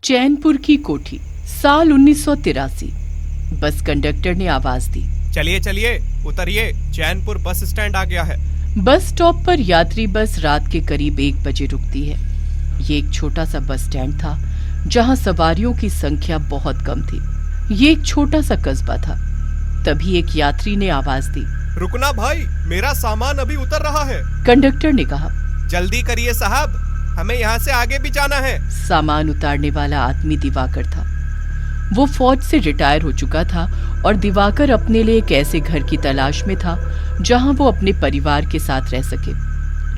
चैनपुर की कोठी, साल 1983। बस कंडक्टर ने आवाज दी, चलिए चलिए उतरिए, चैनपुर बस स्टैंड आ गया है। बस स्टॉप पर यात्री बस रात के करीब 1 बजे रुकती है। ये एक छोटा सा बस स्टैंड था जहां सवारियों की संख्या बहुत कम थी। ये एक छोटा सा कस्बा था। तभी एक यात्री ने आवाज दी, रुकना भाई, मेरा सामान अभी उतर रहा है। कंडक्टर ने कहा, जल्दी करिए साहब, हमें यहाँ से आगे भी जाना है। सामान उतारने वाला आदमी दिवाकर था। वो फौज से रिटायर हो चुका था और दिवाकर अपने लिए एक ऐसे घर की तलाश में था जहां वो अपने परिवार के साथ रह सके।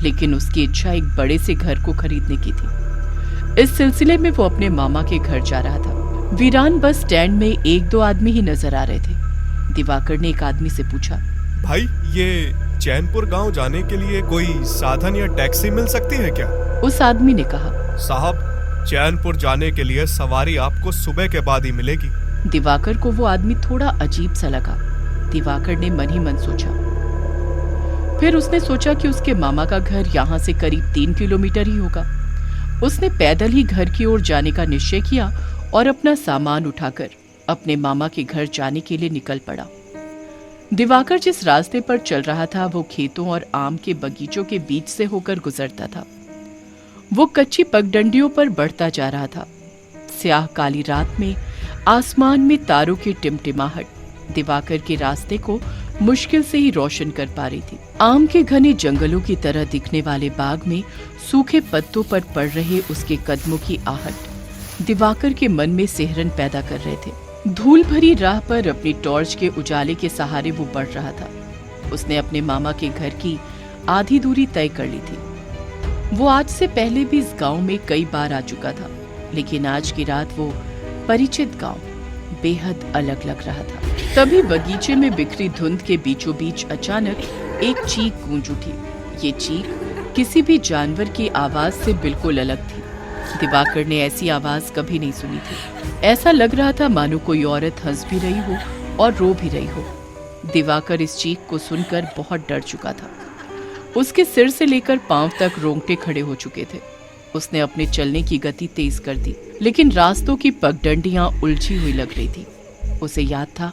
लेकिन उसकी इच्छा एक बड़े से घर को खरीदने की थी। इस सिलसिले में वो अपने मामा के घर जा रहा था। वीरान बस स्टैंड में 1-2 आदमी ही नजर आ रहे थे। दिवाकर ने एक आदमी से पूछा, भाई ये चैनपुर गांव जाने के लिए कोई साधन या टैक्सी मिल सकती है क्या? उस आदमी ने कहा, साहब, चैनपुर जाने के लिए सवारी आपको सुबह के बाद ही मिलेगी। दिवाकर को वो आदमी थोड़ा अजीब सा लगा। दिवाकर ने मन ही मन सोचा। फिर उसने सोचा कि उसके मामा का घर यहाँ से करीब 3 किलोमीटर ही होगा। उसने पैदल ही घर की ओर जाने का निश्चय किया और अपना सामान उठाकर अपने मामा के घर जाने के लिए निकल पड़ा। दिवाकर जिस रास्ते पर चल रहा था वो खेतों और आम के बगीचों के बीच से होकर गुजरता था। वो कच्ची पगडंडियों पर बढ़ता जा रहा था। स्याह काली रात में आसमान में तारों की टिमटिमाहट दिवाकर के रास्ते को मुश्किल से ही रोशन कर पा रही थी। आम के घने जंगलों की तरह दिखने वाले बाग में सूखे पत्तों पर पड़ रहे उसके कदमों की आहट दिवाकर के मन में सिहरन पैदा कर रहे थे। धूल भरी राह पर अपनी टॉर्च के उजाले के सहारे वो बढ़ रहा था। उसने अपने मामा के घर की आधी दूरी तय कर ली थी। वो आज से पहले भी इस गांव में कई बार आ चुका था, लेकिन आज की रात वो परिचित गांव बेहद अलग लग रहा था। तभी बगीचे में बिखरी धुंध के बीचों बीच अचानक एक चीख गूंज उठी। ये चीख किसी भी जानवर की आवाज से बिल्कुल अलग थी। दिवाकर ने ऐसी आवाज कभी नहीं सुनी थी। ऐसा लग रहा था मानो कोई औरत हंस भी रही हो और रो भी रही हो। दिवाकर इस चीख को सुनकर बहुत डर चुका था। उसके सिर से लेकर पांव तक रोंगटे खड़े हो चुके थे। उसने अपने चलने की गति तेज कर दी, लेकिन रास्तों की पगडंडियां उलझी हुई लग रही थी। उसे याद था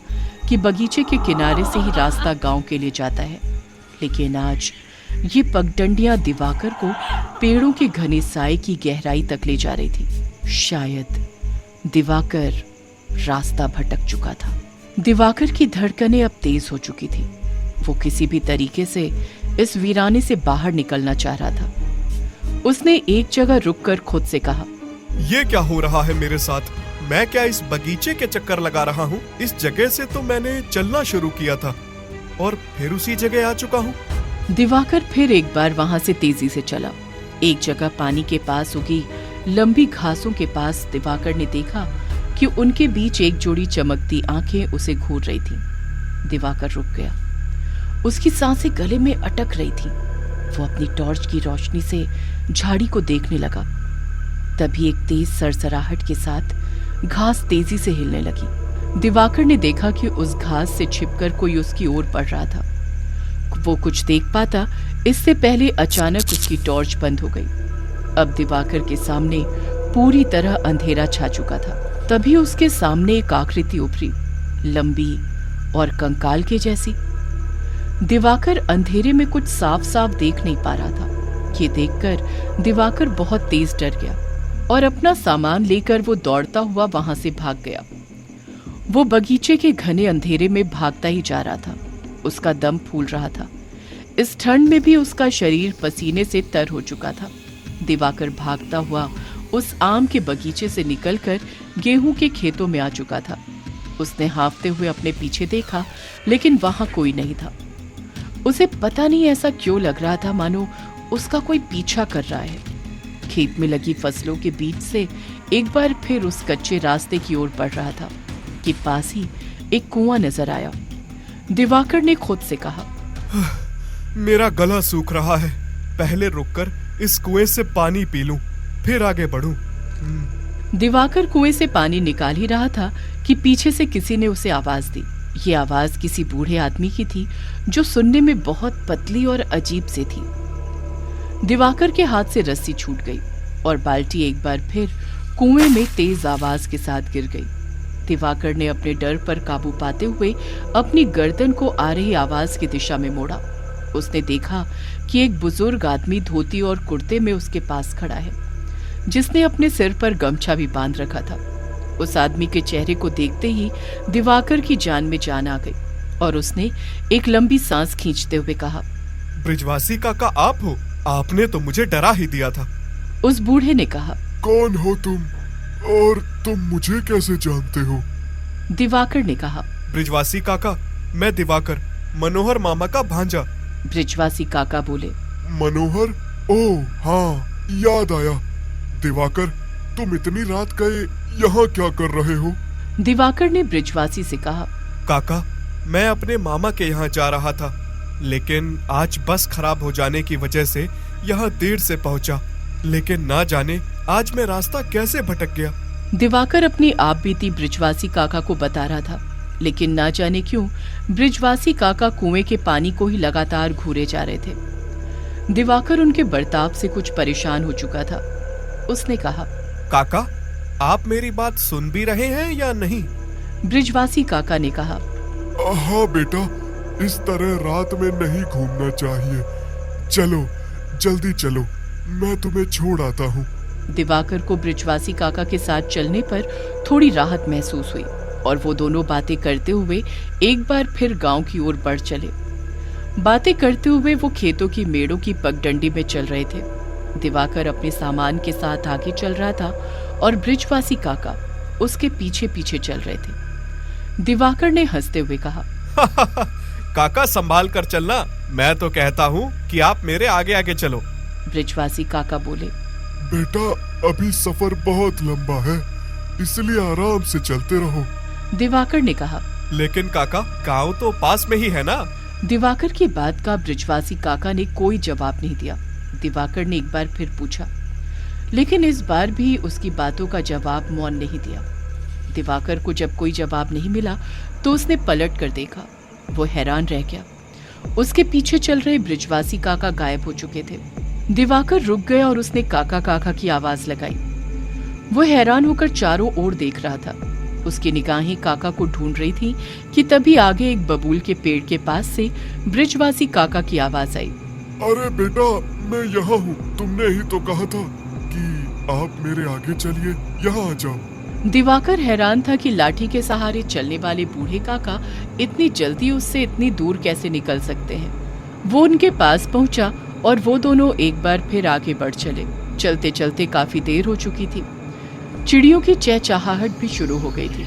कि बगीचे के किनारे से ही रास्ता गांव के लिए जाता है, लेकिन आज ये पगडंडियां दिवाकर को पेड़ों के घने साए की गहराई तक ले जा रही थी। शायद दिवाकर रास्ता भटक चुका था। दिवाकर की धड़कनें अब तेज हो चुकी थी। वो किसी भी तरीके से इस वीराने से बाहर निकलना चाह रहा था। उसने एक जगह रुककर खुद से कहा, ये क्या हो रहा है मेरे साथ? मैं क्या इस बगीचे के चक्कर लगा रहा हूँ? इस जगह से तो मैंने चलना शुरू किया था और फिर उसी जगह आ चुका हूँ। दिवाकर फिर एक बार वहां से तेजी से चला। एक जगह पानी के पास उगी लंबी घासों के पास दिवाकर ने देखा कि उनके बीच एक जोड़ी चमकती आंखें उसे घूर रही थीं। दिवाकर रुक गया। उसकी सांसें गले में अटक रही थीं। वो अपनी टॉर्च की रोशनी से झाड़ी को देखने लगा। तभी एक तेज सरसराहट के साथ घास तेजी से हिलने लगी। दिवाकर ने देखा कि उस घास से छिपकर कोई उसकी ओर बढ़ रहा था। वो कुछ देख पाता इससे पहले अचानक उसकी टॉर्च बंद हो गई। अब दिवाकर के सामने पूरी तरह अंधेरा छा चुका था। तभी उसके सामने एक आकृति उभरी, लंबी और कंकाल के जैसी। दिवाकर अंधेरे में कुछ साफ साफ देख नहीं पा रहा था। ये देखकर दिवाकर बहुत तेज डर गया और अपना सामान लेकर वो दौड़ता हुआ वहां से भाग गया। वो बगीचे के घने अंधेरे में भागता ही जा रहा था। उसका दम फूल रहा था। इस ठंड में भी उसका शरीर पसीने से तर हो चुका था। दिवाकर भागता हुआ उस आम के बगीचे से निकलकर गेहूं के खेतों में आ चुका था। उसने हाँफते हुए अपने पीछे देखा, लेकिन वहां कोई नहीं था। उसे पता नहीं ऐसा क्यों लग रहा था मानो उसका कोई पीछा कर रहा है। खेत में लगी फसलों के बीच से एक बार फिर उस कच्चे रास्ते की ओर बढ़ रहा था कि पास ही एक कुआं नजर आया। दिवाकर ने खुद से कहा, मेरा गला सूख रहा है, पहले रुककर इस कुएं से पानी पी लूं, फिर आगे बढ़ूं। दिवाकर कुएं से पानी निकाल ही रहा था कि पीछे से किसी ने उसे आवाज दी। ये आवाज किसी बूढ़े आदमी की थी जो सुनने में बहुत पतली और अजीब सी थी। दिवाकर के हाथ से रस्सी छूट गई और बाल्टी एक बार फिर कुएं में तेज आवाज के साथ गिर गई। दिवाकर ने अपने डर पर काबू पाते हुए अपनी गर्दन को आ रही आवाज की दिशा में मोड़ा। उसने देखा कि एक बुजुर्ग आदमी धोती और कुर्ते में उसके पास खड़ा है, जिसने अपने सिर पर गमछा भी बांध रखा था। उस आदमी के चेहरे को देखते ही दिवाकर की जान में जान आ गई और उसने एक लंबी सांस खींचते हुए कहा, ब्रिजवासी काका आप हो? आपने तो मुझे डरा ही दिया था। उस बूढ़े ने कहा, कौन हो तुम और तुम मुझे कैसे जानते हो? दिवाकर ने कहा, ब्रिजवासी काका, मैं दिवाकर, मनोहर मामा का भांजा। ब्रिजवासी काका बोले, मनोहर? ओह हाँ, याद आया। दिवाकर, तुम इतनी रात गए यहाँ क्या कर रहे हो? दिवाकर ने ब्रिजवासी से कहा, काका, मैं अपने मामा के यहाँ जा रहा था, लेकिन आज बस खराब हो जाने की वजह से यहाँ देर से पहुँचा। लेकिन ना जाने आज मैं रास्ता कैसे भटक गया। दिवाकर अपनी आप बीती ब्रिजवासी काका को बता रहा था, लेकिन ना जाने क्यों ब्रिजवासी काका कुएं के पानी को ही लगातार घूरे जा रहे थे। दिवाकर उनके बर्ताव से कुछ परेशान हो चुका था। उसने कहा, काका, आप मेरी बात सुन भी रहे हैं या नहीं? ब्रिजवासी काका ने कहा, हाँ बेटा, इस तरह रात में नहीं घूमना चाहिए। चलो जल्दी चलो, मैं तुम्हें छोड़ आता हूँ। दिवाकर को ब्रिजवासी काका के साथ चलने पर थोड़ी राहत महसूस हुई और वो दोनों बातें करते हुए एक बार फिर गांव की ओर बढ़ चले। बातें करते हुए वो खेतों की मेड़ों की पगडंडी में चल रहे थे। दिवाकर अपने सामान के साथ आगे चल रहा था और ब्रिजवासी काका उसके पीछे पीछे चल रहे थे। दिवाकर ने हंसते हुए कहा, काका संभाल कर चलना, मैं तो कहता हूँ कि आप मेरे आगे आगे चलो। ब्रिजवासी काका बोले, बेटा, अभी सफर बहुत लंबा है, इसलिए आराम से चलते रहो। दिवाकर ने कहा, लेकिन काका, गांव तो पास में ही है ना? दिवाकर की बात का ब्रिजवासी काका ने कोई जवाब नहीं दिया। दिवाकर ने एक बार फिर पूछा, लेकिन इस बार भी उसकी बातों का जवाब मौन नहीं दिया। दिवाकर को जब कोई जवाब नहीं मिला तो उसने पलट कर देखा। वो हैरान रह गया। उसके पीछे चल रहे ब्रिजवासी काका गायब हो चुके थे। दिवाकर रुक गया और उसने काका काका की आवाज लगाई। वो हैरान होकर चारों ओर देख रहा था। उसकी निगाहें काका को ढूंढ रही थी कि तभी आगे एक बबूल के पेड़ के पास से ब्रिजवासी काका की आवाज आई, अरे बेटा, मैं यहाँ हूँ। तुमने ही तो कहा था कि आप मेरे आगे चलिए, यहाँ आ जाओ। दिवाकर हैरान था कि लाठी के सहारे चलने वाले बूढ़े काका इतनी जल्दी उससे इतनी दूर कैसे निकल सकते हैं। वो उनके पास पहुंचा और वो दोनों एक बार फिर आगे बढ़ चले। चलते चलते काफी देर हो चुकी थी। चिड़ियों की चहचहाहट भी शुरू हो गई थी।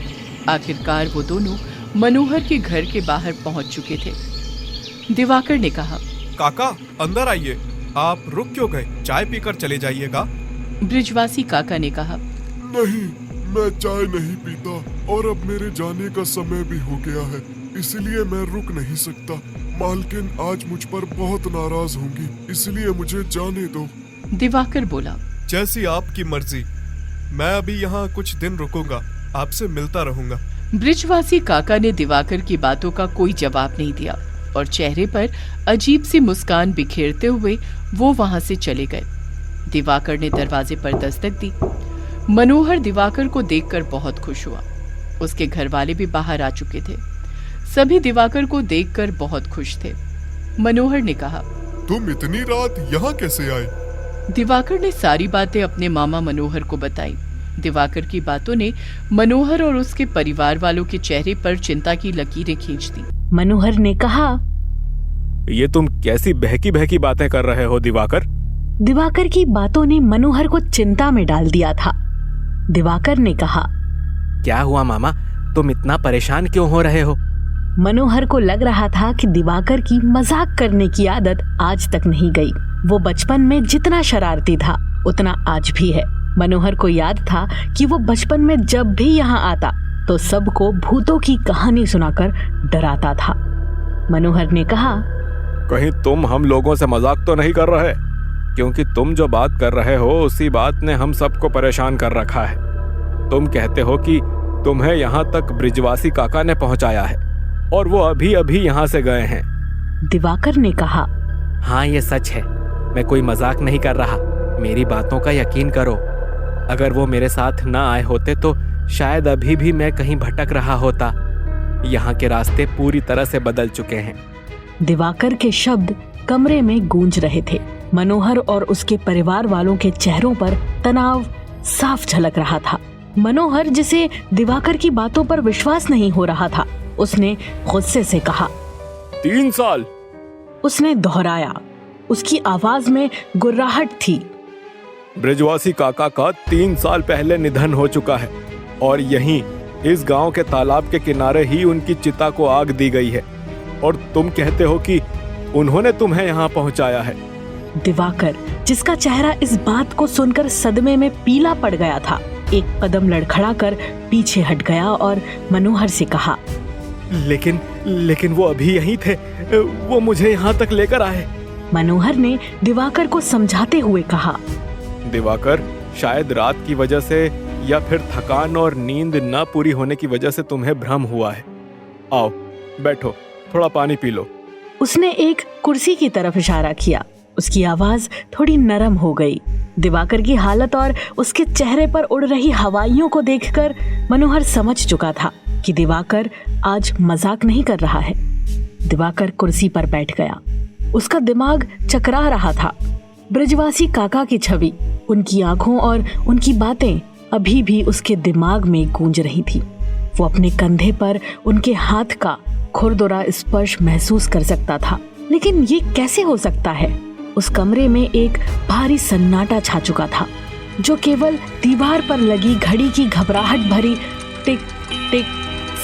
आखिरकार वो दोनों मनोहर के घर के बाहर पहुंच चुके थे। दिवाकर ने कहा, काका, अंदर आइए। आप रुक क्यों गए? चाय पीकर चले जाइएगा। ब्रिजवासी काका ने कहा, नहीं, मैं चाय नहीं पीता और अब मेरे जाने का समय भी हो गया है, इसलिए मैं रुक नहीं सकता। मालकिन आज मुझ पर बहुत नाराज होंगी, इसलिए मुझे जाने दो। दिवाकर बोला, जैसी आपकी मर्जी। मैं अभी यहाँ कुछ दिन रुकूंगा, आपसे मिलता रहूंगा। ब्रिजवासी काका ने दिवाकर की बातों का कोई जवाब नहीं दिया और चेहरे पर अजीब सी मुस्कान बिखेरते हुए वो वहां से चले गए। दिवाकर ने दरवाजे पर दस्तक दी। मनोहर दिवाकर को देखकर बहुत खुश हुआ। उसके घर वाले भी बाहर आ चुके थे। सभी दिवाकर को देखकर बहुत खुश थे। मनोहर ने कहा, तुम इतनी रात यहाँ कैसे आए? दिवाकर ने सारी बातें अपने मामा मनोहर को बताई। दिवाकर की बातों ने मनोहर और उसके परिवार वालों के चेहरे पर चिंता की लकीरें खींच दी। मनोहर ने कहा, ये तुम कैसी बहकी बहकी बातें कर रहे हो दिवाकर? दिवाकर की बातों ने मनोहर को चिंता में डाल दिया था। दिवाकर ने कहा, क्या हुआ मामा, तुम इतना परेशान क्यों हो रहे हो? मनोहर को लग रहा था कि दिवाकर की मजाक करने की आदत आज तक नहीं गई। वो बचपन में जितना शरारती था उतना आज भी है। मनोहर को याद था कि वो बचपन में जब भी यहाँ आता तो सबको भूतों की कहानी सुनाकर डराता था। मनोहर ने कहा, कहीं तुम हम लोगों से मजाक तो नहीं कर रहे? क्योंकि तुम जो बात कर रहे हो उसी बात ने हम सबको परेशान कर रखा है। तुम कहते हो कि तुम्हें यहाँ तक ब्रिजवासी काका ने पहुँचाया है और वो अभी अभी यहाँ से गए हैं। दिवाकर ने कहा, हाँ ये सच है, मैं कोई मजाक नहीं कर रहा, मेरी बातों का यकीन करो। अगर वो मेरे साथ ना आए होते तो शायद अभी भी मैं कहीं भटक रहा होता। यहाँ के रास्ते पूरी तरह से बदल चुके हैं। दिवाकर के शब्द कमरे में गूंज रहे थे। मनोहर और उसके परिवार वालों के चेहरों पर तनाव साफ झलक रहा था। मनोहर, जिसे दिवाकर की बातों पर विश्वास नहीं हो रहा था, उसने गुस्से से कहा, 3 साल। उसने दोहराया। उसकी आवाज में गुर्राहट थी। ब्रिजवासी काका का 3 साल पहले निधन हो चुका है और यहीं इस गांव के तालाब के किनारे ही उनकी चिता को आग दी गई है, और तुम कहते हो कि उन्होंने तुम्हें यहाँ पहुँचाया है। दिवाकर, जिसका चेहरा इस बात को सुनकर सदमे में पीला पड़ गया था, एक कदम लड़खड़ाकर पीछे हट गया और मनोहर से कहा, लेकिन वो अभी यहीं थे, वो मुझे यहाँ तक लेकर आए। मनोहर ने दिवाकर को समझाते हुए कहा, दिवाकर, शायद रात की वजह से या फिर थकान और नींद न पूरी होने की वजह से तुम्हें भ्रम हुआ है। आओ बैठो, थोड़ा पानी पी लो। उसने एक कुर्सी की तरफ इशारा किया। उसकी आवाज थोड़ी नरम हो गई। दिवाकर की हालत और उसके चेहरे पर उड़ रही हवाइयों को देखकर मनोहर समझ चुका था कि दिवाकर आज मजाक नहीं कर रहा है। दिवाकर कुर्सी पर बैठ गया। उसका दिमाग चकरा रहा था। ब्रजवासी काका की छवि, उनकी आंखों और उनकी बातें अभी भी उसके दिमाग में गूंज रही थी। वो अपने कंधे पर उनके हाथ का खुरदुरा स्पर्श महसूस कर सकता था। लेकिन ये कैसे हो सकता है? उस कमरे में एक भारी सन्नाटा छा चुका था, जो केवल दीवार पर लगी घड़ी की घबराहट भरी टिक टिक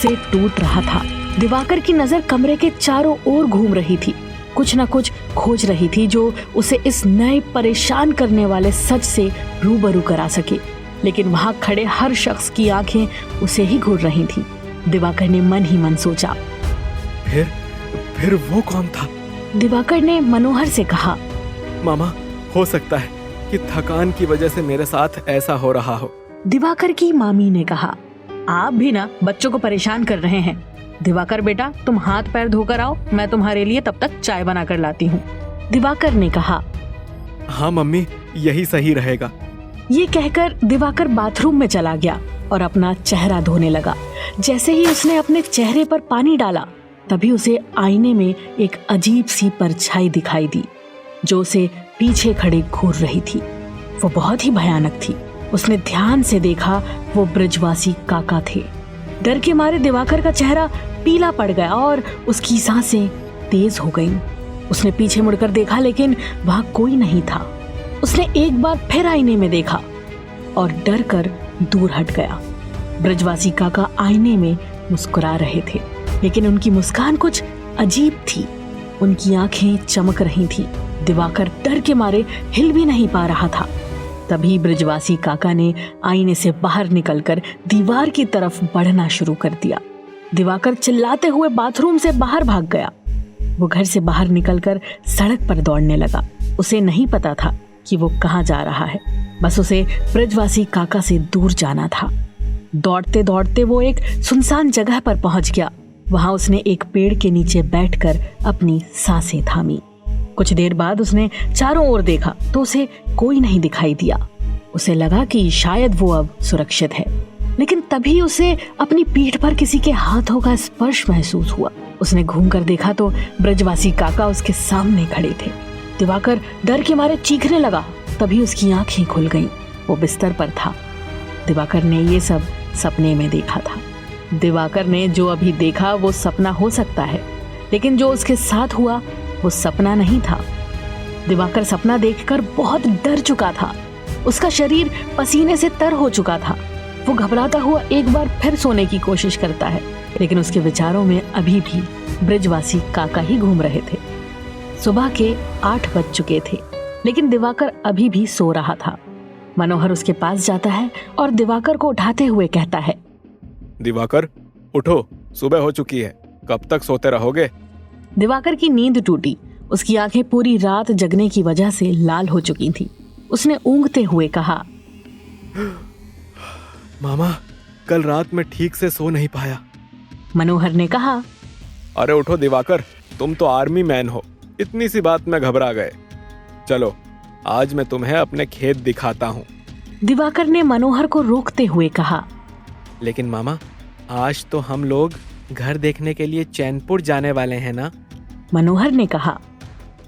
से टूट रहा था। दिवाकर की नजर कमरे के चारों ओर घूम रही थी, कुछ न कुछ खोज रही थी जो उसे इस नए परेशान करने वाले सच से रूबरू करा सके। लेकिन वहां खड़े हर शख्स की आंखें उसे ही घूर रही थीं। दिवाकर ने मन ही मन सोचा, फिर वो कौन था? दिवाकर ने मनोहर से कहा, मामा, हो सकता है कि थकान की वजह से मेरे साथ ऐसा हो रहा हो। दिवाकर की मामी ने कहा, आप भी ना बच्चों को परेशान कर रहे हैं। दिवाकर बेटा, तुम हाथ पैर धोकर आओ, मैं तुम्हारे लिए तब तक चाय बना कर लाती हूँ। दिवाकर ने कहा, हाँ मम्मी, यही सही रहेगा। ये कहकर दिवाकर बाथरूम में चला गया और अपना चेहरा धोने लगा। जैसे ही उसने अपने चेहरे पर पानी डाला, तभी उसे आईने में एक अजीब सी परछाई दिखाई दी, जो उसे पीछे खड़े घूर रही थी। वो बहुत ही भयानक थी। उसने ध्यान से देखा, वो ब्रजवासी काका थे। डर के मारे दिवाकर का चेहरा पीला पड़ गया और उसकी सांसें तेज हो गईं। उसने पीछे मुड़कर देखा, लेकिन वहां कोई नहीं था। उसने एक बार फिर आईने में देखा और डर कर दूर हट गया। ब्रजवासी काका आईने में मुस्कुरा रहे थे, लेकिन उनकी मुस्कान कुछ अजीब थी। उनकी आंखें चमक रही थी। दिवाकर डर के मारे हिल भी नहीं पा रहा था। तभी ब्रजवासी काका ने आईने से बाहर निकलकर दीवार की तरफ बढ़ना शुरू कर दिया। दिवाकर चिल्लाते हुए बाथरूम से बाहर भाग गया। वो घर से बाहर निकलकर सड़क पर दौड़ने लगा। उसे नहीं पता था कि वो कहाँ जा रहा है, बस उसे ब्रजवासी काका से दूर जाना था। दौड़ते दौड़ते वो एक सुनसान जगह पर पहुंच गया। वहां उसने एक पेड़ के नीचे बैठकर अपनी सांसें थामी। कुछ देर बाद उसने चारों ओर देखा तो उसे कोई नहीं दिखाई दिया। उसे लगा कि शायद वो अब सुरक्षित है, लेकिन तभी उसे अपनी पीठ पर किसी के हाथों का स्पर्श महसूस हुआ। उसने घूमकर देखा तो ब्रजवासी काका उसके सामने खड़े थे। दिवाकर डर के मारे चीखने लगा। तभी उसकी आंखें खुल गईं। वो बिस्तर पर था। दिवाकर ने ये सब सपने में देखा था। दिवाकर ने जो अभी देखा वो सपना हो सकता है, लेकिन जो उसके साथ हुआ वो सपना नहीं था। दिवाकर सपना देखकर बहुत डर चुका था। उसका शरीर पसीने से तर हो चुका था। वो घबराता हुआ एक बार फिर सोने की कोशिश करता है, लेकिन उसके विचारों में अभी भी ब्रजवासी काका ही घूम रहे थे। सुबह के 8 बज चुके थे, लेकिन दिवाकर अभी भी सो रहा था। मनोहर उसके पास जाता है और दिवाकर को उठाते हुए कहता है, दिवाकर, उठो, सुबह हो चुकी है, कब तक सोते रहोगे? दिवाकर की नींद टूटी। उसकी आंखें पूरी रात जगने की वजह से लाल हो चुकी थी। उसने ऊँघते हुए कहा, मामा, कल रात में ठीक से सो नहीं पाया। मनोहर ने कहा, अरे उठो दिवाकर, तुम तो आर्मी मैन हो, इतनी सी बात में घबरा गए। चलो, आज मैं तुम्हें अपने खेत दिखाता हूँ। दिवाकर ने मनोहर को रोकते हुए कहा। लेकिन मामा, आज तो हम लोग घर देखने के लिए चैनपुर जाने वाले हैं ना? मनोहर ने कहा।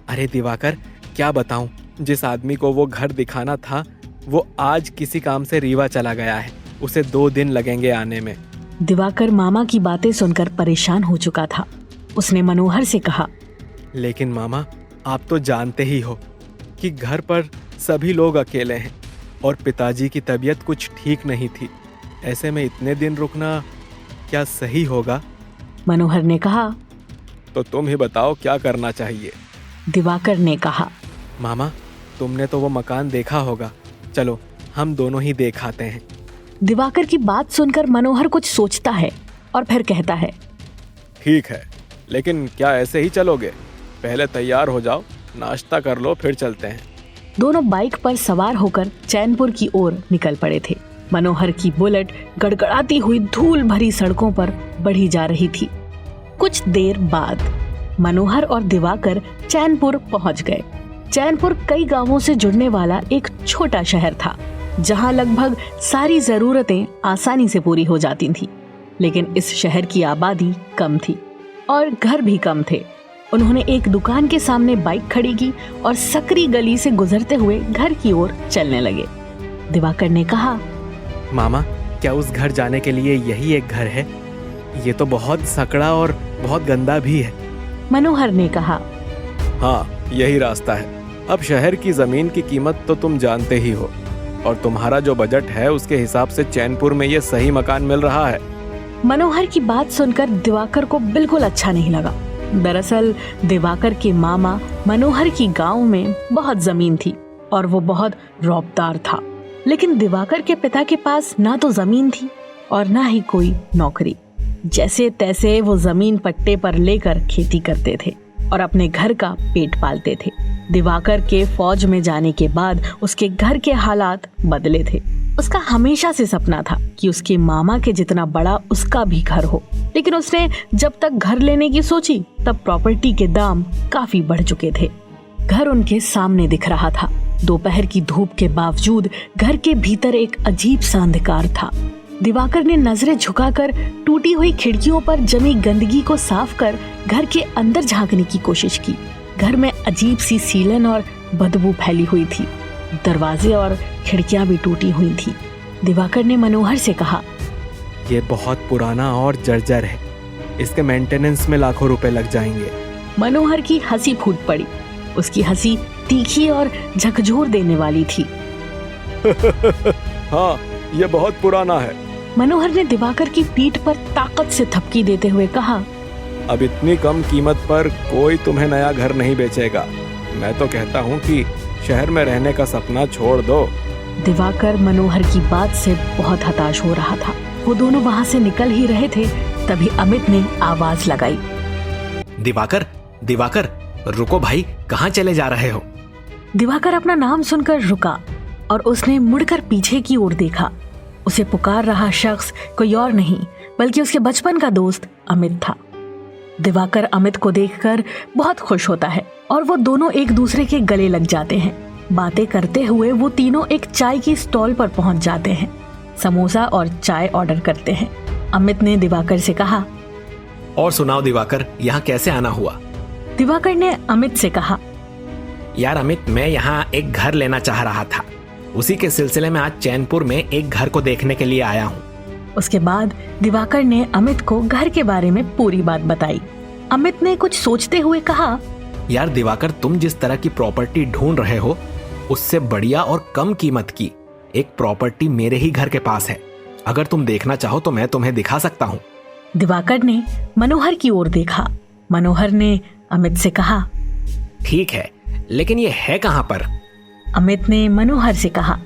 अरे दिवाकर, क्या बताऊं, जिस आदमी को वो घर दिखाना था वो आज किसी काम से रीवा चला गया है। उसे 2 दिन लगेंगे आने में। दिवाकर मामा की बातें सुनकर परेशान हो चुका था। उसने मनोहर से कहा। लेकिन मामा, आप तो जानते ही हो कि घर पर सभी लोग अकेले हैं और पिताजी की तबीयत कुछ ठीक नहीं थी। ऐसे में इतने दिन रुकना क्या सही होगा? मनोहर ने कहा। तो तुम ही बताओ क्या करना चाहिए? दिवाकर ने कहा। मामा, तुमने तो वो मकान देखा होगा, चलो हम दोनों ही देख आते हैं। दिवाकर की बात सुनकर मनोहर कुछ सोचता है और फिर कहता है। ठीक है, लेकिन क्या ऐसे ही चलोगे? पहले तैयार हो जाओ, नाश्ता कर लो, फिर चलते हैं। दोनों बाइक पर सवार होकर चैनपुर की ओर निकल पड़े थे। मनोहर की बुलेट गड़गड़ाती हुई धूल भरी सड़कों पर बढ़ी जा रही थी। कुछ देर बाद मनोहर और दिवाकर चैनपुर पहुंच गए। चैनपुर कई गांवों से जुड़ने वाला एक छोटा शहर था, जहां लगभग सारी जरूरतें आसानी से पूरी हो जाती थीं। लेकिन इस शहर की आबादी कम थी और घर भी कम थे। उन्होंने एक दुकान के सामने बाइक खड़ी की और सकरी गली से गुजरते हुए घर की ओर चलने लगे। दिवाकर ने कहा। मामा, क्या उस घर जाने के लिए यही एक घर है? ये तो बहुत सकड़ा और बहुत गंदा भी है। मनोहर ने कहा। हाँ, यही रास्ता है। अब शहर की जमीन की कीमत तो तुम जानते ही हो, और तुम्हारा जो बजट है उसके हिसाब से चैनपुर में ये सही मकान मिल रहा है। मनोहर की बात सुनकर दिवाकर को बिल्कुल अच्छा नहीं लगा। दरअसल दिवाकर के मामा मनोहर की गांव में बहुत जमीन थी और वो बहुत रौबदार था। लेकिन दिवाकर के पिता के पास ना तो जमीन थी और ना ही कोई नौकरी। जैसे तैसे वो जमीन पट्टे पर लेकर खेती करते थे और अपने घर का पेट पालते थे। दिवाकर के फौज में जाने के बाद उसके घर के हालात बदले थे। उसका हमेशा से सपना था कि उसके मामा के जितना बड़ा उसका भी घर हो। लेकिन उसने जब तक घर लेने की सोची तब प्रॉपर्टी के दाम काफी बढ़ चुके थे। घर उनके सामने दिख रहा था। दोपहर की धूप के बावजूद घर के भीतर एक अजीब सा अंधकार था। दिवाकर ने नजरें झुकाकर टूटी हुई खिड़कियों पर जमी गंदगी को साफ कर घर के अंदर झांकने की कोशिश की। घर में अजीब सी सीलन और बदबू फैली हुई थी। दरवाजे और खिड़कियां भी टूटी हुई थी। दिवाकर ने मनोहर से कहा। ये बहुत पुराना और जर्जर है, इसके मेंटेनेंस में लाखों रुपए लग जाएंगे। मनोहर की हंसी फूट पड़ी। उसकी हंसी तीखी और झकझोर देने वाली थी। हाँ, ये बहुत पुराना है। मनोहर ने दिवाकर की पीठ पर ताकत से थपकी देते हुए कहा। अब इतनी कम कीमत पर कोई तुम्हें नया घर नहीं बेचेगा। मैं तो कहता हूँ कि शहर में रहने का सपना छोड़ दो। दिवाकर मनोहर की बात से बहुत हताश हो रहा था। वो दोनों वहाँ से निकल ही रहे थे, तभी अमित ने आवाज लगाई। दिवाकर, दिवाकर, रुको भाई, कहाँ चले जा रहे हो? दिवाकर अपना नाम सुनकर रुका और उसने मुड़कर पीछे की ओर देखा। उसे पुकार रहा शख्स कोई और नहीं बल्कि उसके बचपन का दोस्त अमित था। दिवाकर अमित को देखकर बहुत खुश होता है और वो दोनों एक दूसरे के गले लग जाते हैं। बातें करते हुए वो तीनों एक चाय की स्टॉल पर पहुंच जाते हैं। समोसा और चाय ऑर्डर करते हैं। अमित ने दिवाकर से कहा। और सुनाओ दिवाकर, यहाँ कैसे आना हुआ? दिवाकर ने अमित से कहा। यार अमित, मैं यहाँ एक घर लेना चाह रहा था। उसी के सिलसिले में आज चैनपुर में एक घर को देखने के लिए आया हूँ। उसके बाद दिवाकर ने अमित को घर के बारे में पूरी बात बताई। अमित ने कुछ सोचते हुए कहा। यार दिवाकर, तुम जिस तरह की प्रॉपर्टी ढूंढ रहे हो उससे बढ़िया और कम कीमत की एक प्रॉपर्टी मेरे ही घर के पास है। अगर तुम देखना चाहो तो मैं तुम्हें दिखा सकता हूँ। दिवाकर ने मनोहर की ओर देखा। मनोहर ने अमित से कहा। ठीक है, लेकिन ये है कहाँ पर? अमित ने मनोहर से कहा।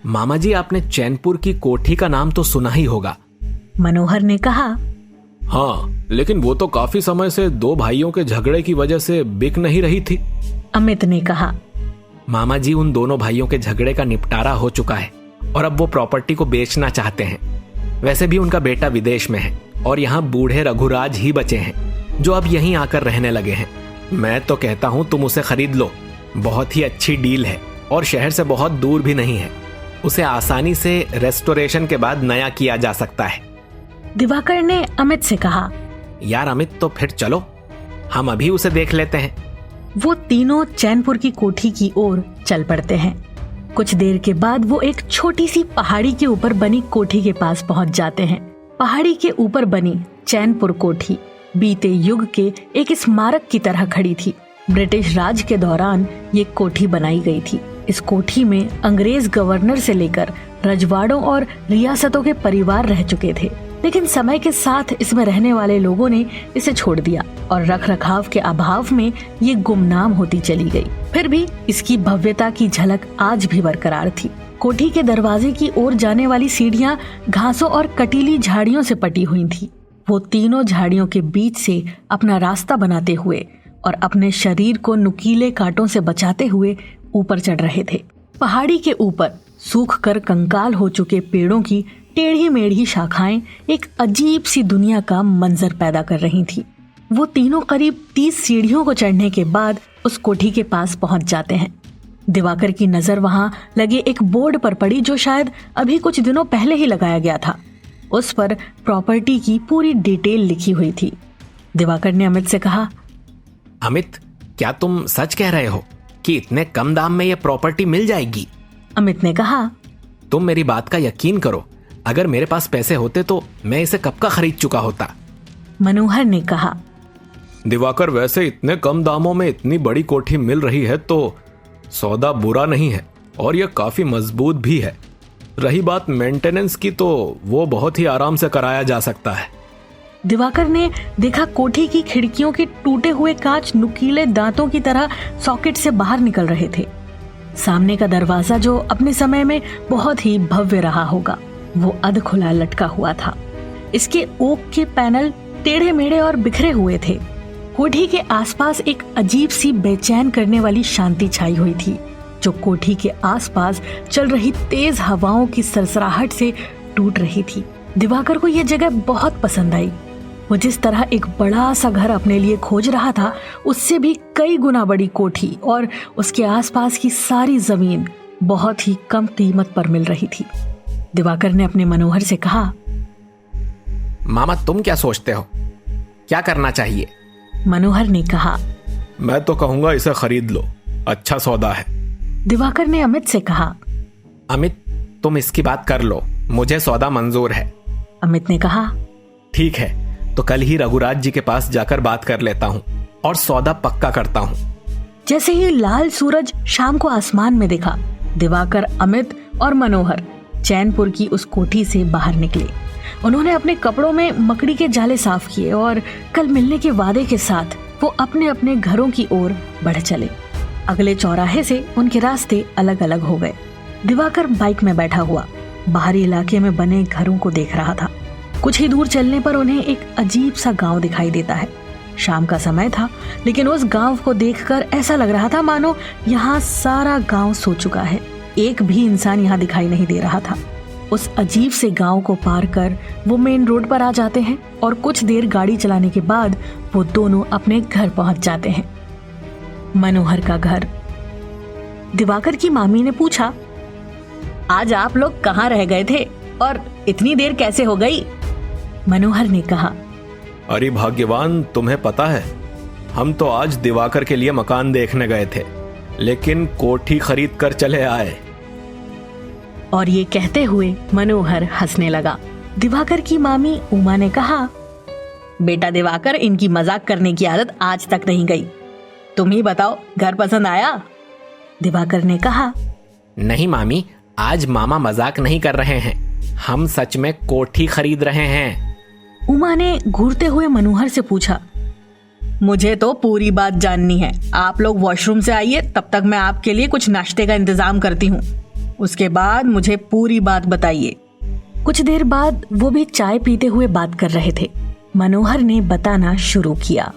मामा जी, आपने चैनपुर की कोठी का नाम तो सुना ही होगा। मनोहर ने कहा। हाँ, लेकिन वो तो काफी समय से 2 भाइयों के झगड़े की वजह से बिक नहीं रही थी। अमित ने कहा। मामा जी, उन दोनों भाइयों के झगड़े का निपटारा हो चुका है और अब वो प्रॉपर्टी को बेचना चाहते हैं। वैसे भी उनका बेटा विदेश में है और यहाँ बूढ़े रघुराज ही बचे हैं जो अब यहीं आकर रहने लगे हैं। मैं तो कहता हूँ तुम उसे खरीद लो। बहुत ही अच्छी डील है और शहर से बहुत दूर भी नहीं है। उसे आसानी से रेस्टोरेशन के बाद नया किया जा सकता है। दिवाकर ने अमित से कहा। यार अमित, तो फिर चलो, हम अभी उसे देख लेते हैं। वो तीनों चैनपुर की कोठी की ओर चल पड़ते हैं। कुछ देर के बाद वो एक छोटी सी पहाड़ी के ऊपर बनी कोठी के पास पहुंच जाते हैं। पहाड़ी के ऊपर बनी चैनपुर कोठी बीते युग के एक स्मारक की तरह खड़ी थी। ब्रिटिश राज के दौरान ये कोठी बनाई गई थी। इस कोठी में अंग्रेज गवर्नर से लेकर रजवाड़ों और रियासतों के परिवार रह चुके थे, लेकिन समय के साथ इसमें रहने वाले लोगों ने इसे छोड़ दिया और रख रखाव के अभाव में ये गुमनाम होती चली गई। फिर भी इसकी भव्यता की झलक आज भी बरकरार थी। कोठी के दरवाजे की ओर जाने वाली सीढ़ियां घासों और कटीली झाड़ियों से पटी हुई थी। वो तीनों झाड़ियों के बीच से अपना रास्ता बनाते हुए और अपने शरीर को नुकीले कांटों से बचाते हुए ऊपर चढ़ रहे थे। पहाड़ी के ऊपर सूख कर कंकाल हो चुके पेड़ों की टेढ़ी मेढ़ी शाखाएं एक अजीब सी दुनिया का मंजर पैदा कर रही थी। वो तीनों करीब 30 सीढ़ियों को चढ़ने के बाद उस कोठी के पास पहुंच जाते हैं। दिवाकर की नजर वहां लगे एक बोर्ड पर पड़ी जो शायद अभी कुछ दिनों पहले ही लगाया गया था। उस पर प्रॉपर्टी की पूरी डिटेल लिखी हुई थी। दिवाकर ने अमित से कहा, अमित, क्या तुम सच कह रहे हो कि इतने कम दाम में यह प्रॉपर्टी मिल जाएगी? अमित ने कहा, तुम मेरी बात का यकीन करो, अगर मेरे पास पैसे होते तो मैं इसे कब का खरीद चुका होता। मनोहर ने कहा, दिवाकर, वैसे इतने कम दामों में इतनी बड़ी कोठी मिल रही है तो सौदा बुरा नहीं है और यह काफी मजबूत भी है। रही बात मेंटेनेंस की तो वो बहुत ही आराम से कराया जा सकता है। दिवाकर ने देखा कोठी की खिड़कियों के टूटे हुए कांच नुकीले दांतों की तरह सॉकेट से बाहर निकल रहे थे। सामने का दरवाजा जो अपने समय में बहुत ही भव्य रहा होगा, वो अध खुला लटका हुआ था। इसके ओक के पैनल टेढ़े मेढ़े और बिखरे हुए थे। कोठी के आसपास एक अजीब सी बेचैन करने वाली शांति छाई हुई थी, जो कोठी के आसपास चल रही तेज हवाओं की सरसराहट से टूट रही थी। दिवाकर को यह जगह बहुत पसंद आई। वो जिस तरह एक बड़ा सा घर अपने लिए खोज रहा था, उससे भी कई गुना बड़ी कोठी और उसके आसपास की सारी जमीन बहुत ही कम कीमत पर मिल रही थी। दिवाकर ने अपने मनोहर से कहा, मामा, तुम क्या सोचते हो, क्या करना चाहिए? मनोहर ने कहा, मैं तो कहूंगा इसे खरीद लो, अच्छा सौदा है। दिवाकर ने अमित से कहा, अमित, तुम इसकी बात कर लो, मुझे सौदा मंजूर है। अमित ने कहा, ठीक है, तो कल ही रघुराज जी के पास जाकर बात कर लेता हूँ और सौदा पक्का करता हूँ। जैसे ही लाल सूरज शाम को आसमान में दिखा, दिवाकर, अमित और मनोहर चैनपुर की उस कोठी से बाहर निकले। उन्होंने अपने कपड़ों में मकड़ी के जाले साफ किए और कल मिलने के वादे के साथ वो अपने अपने घरों की ओर बढ़ चले। अगले चौराहे से उनके रास्ते अलग अलग हो गए। दिवाकर बाइक में बैठा हुआ बाहरी इलाके में बने घरों को देख रहा था। कुछ ही दूर चलने पर उन्हें एक अजीब सा गांव दिखाई देता है। शाम का समय था, लेकिन उस गांव को देखकर ऐसा लग रहा था मानो यहाँ सारा गांव सो चुका है। एक भी इंसान यहाँ दिखाई नहीं दे रहा था। उस अजीब से गांव को पार कर वो मेन रोड पर आ जाते हैं और कुछ देर गाड़ी चलाने के बाद वो दोनों अपने घर पहुंच जाते हैं। मनोहर का घर। दिवाकर की मामी ने पूछा, आज आप लोग कहाँ रह गए थे और इतनी देर कैसे हो गई? मनोहर ने कहा, अरे भाग्यवान, तुम्हें पता है हम तो आज दिवाकर के लिए मकान देखने गए थे, लेकिन कोठी खरीद कर चले आए। और ये कहते हुए मनोहर हंसने लगा। दिवाकर की मामी उमा ने कहा, बेटा दिवाकर, इनकी मजाक करने की आदत आज तक नहीं गई। तुम ही बताओ, घर पसंद आया? दिवाकर ने कहा, नहीं मामी, आज मामा मजाक नहीं कर रहे हैं, हम सच में कोठी खरीद रहे हैं। उमा ने घूरते हुए मनोहर से पूछा, मुझे तो पूरी बात जाननी है। आप लोग वॉशरूम से आइए, तब तक मैं आपके लिए कुछ नाश्ते का इंतजाम करती हूँ। उसके बाद मुझे पूरी बात बताइए। कुछ देर बाद वो भी चाय पीते हुए बात कर रहे थे। मनोहर ने बताना शुरू किया,